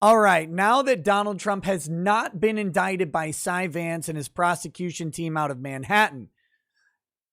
All right, now that Donald Trump has not been indicted by Cy Vance and his prosecution team out of Manhattan,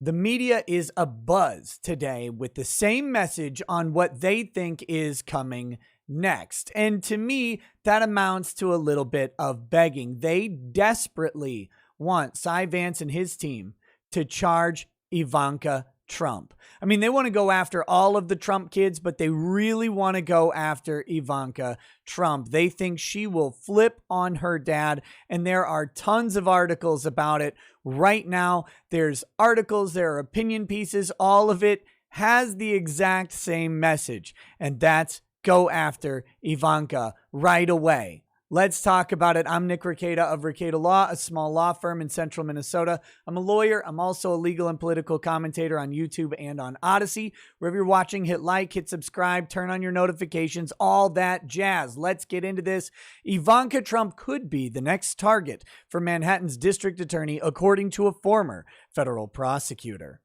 the media is abuzz today with the same message on what they think is coming next. And to me, that amounts to a little bit of begging. They desperately want Cy Vance and his team to charge Ivanka Trump. I mean, they want to go after all of the Trump kids, but they really want to go after Ivanka Trump. They think she will flip on her dad, and there are tons of articles about it right now. There's articles, there are opinion pieces, all of it has the exact same message, and that's go after Ivanka right away. Let's talk about it. I'm Nick Rekieta of Rekieta Law, a small law firm in central Minnesota. I'm a lawyer. I'm also a legal and political commentator on YouTube and on Odyssey. Wherever you're watching, hit like, hit subscribe, turn on your notifications, all that jazz. Let's get into this. Ivanka Trump could be the next target for Manhattan's district attorney, according to a former federal prosecutor.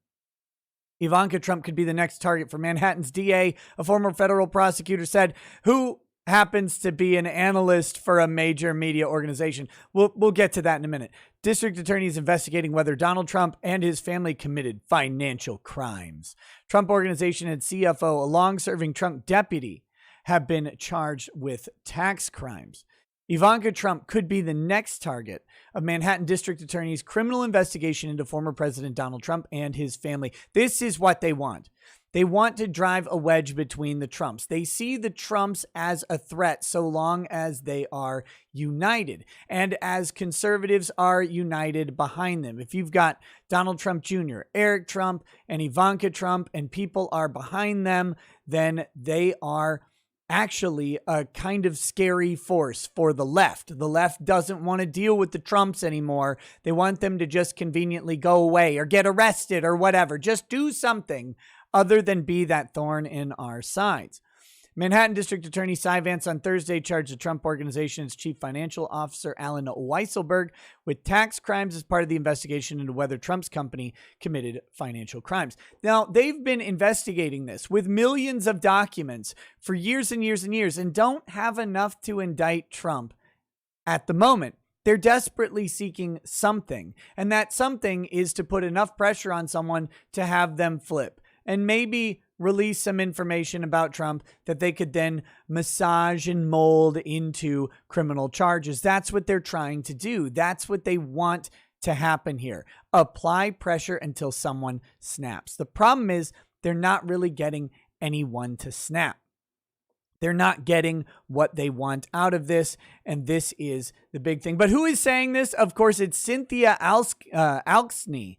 Ivanka Trump could be the next target for Manhattan's DA, a former federal prosecutor said, who happens to be an analyst for a major media organization. We'll get to that in a minute. District attorney is investigating whether Donald Trump and his family committed financial crimes. Trump Organization and CFO, a long-serving Trump deputy, have been charged with tax crimes. Ivanka Trump could be the next target of Manhattan District Attorney's criminal investigation into former President Donald Trump and his family. This is what they want. They want to drive a wedge between the Trumps. They see the Trumps as a threat so long as they are united and as conservatives are united behind them. If you've got Donald Trump Jr., Eric Trump, and Ivanka Trump, and people are behind them, then they are actually a kind of scary force for the left. The left doesn't want to deal with the Trumps anymore. They want them to just conveniently go away or get arrested or whatever. Just do something other than be that thorn in our sides. Manhattan District Attorney Cy Vance on Thursday charged the Trump Organization's chief financial officer, Alan Weisselberg, with tax crimes as part of the investigation into whether Trump's company committed financial crimes. Now, they've been investigating this with millions of documents for years and years and years and don't have enough to indict Trump at the moment. They're desperately seeking something, and that something is to put enough pressure on someone to have them flip and maybe release some information about Trump that they could then massage and mold into criminal charges. That's what they're trying to do. That's what they want to happen here. Apply pressure until someone snaps. The problem is they're not really getting anyone to snap. They're not getting what they want out of this, and this is the big thing. But who is saying this? Of course, it's Cynthia Alksny,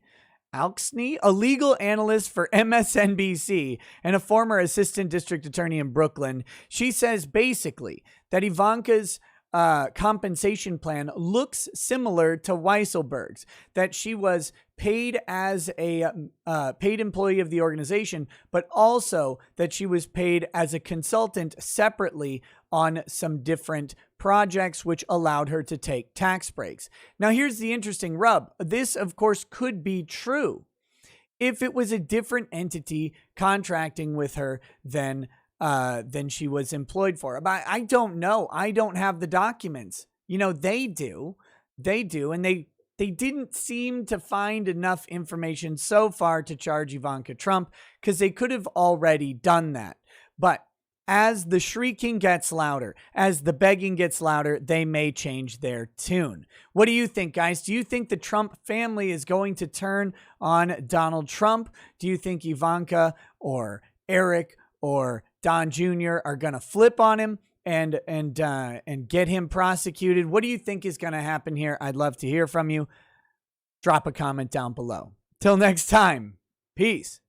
a legal analyst for MSNBC and a former assistant district attorney in Brooklyn. She says basically that Ivanka's compensation plan looks similar to Weisselberg's, that she was paid as a paid employee of the organization, but also that she was paid as a consultant separately on some different projects, which allowed her to take tax breaks. Now, here's the interesting rub. This, of course, could be true if it was a different entity contracting with her than she was employed for. But I don't know. I don't have the documents. You know, they do. And they didn't seem to find enough information so far to charge Ivanka Trump because they could have already done that. But as the shrieking gets louder, as the begging gets louder, they may change their tune. What do you think, guys? Do you think the Trump family is going to turn on Donald Trump? Do you think Ivanka or Eric or Don Jr. are going to flip on him and get him prosecuted? What do you think is going to happen here? I'd love to hear from you. Drop a comment down below. Till next time, peace.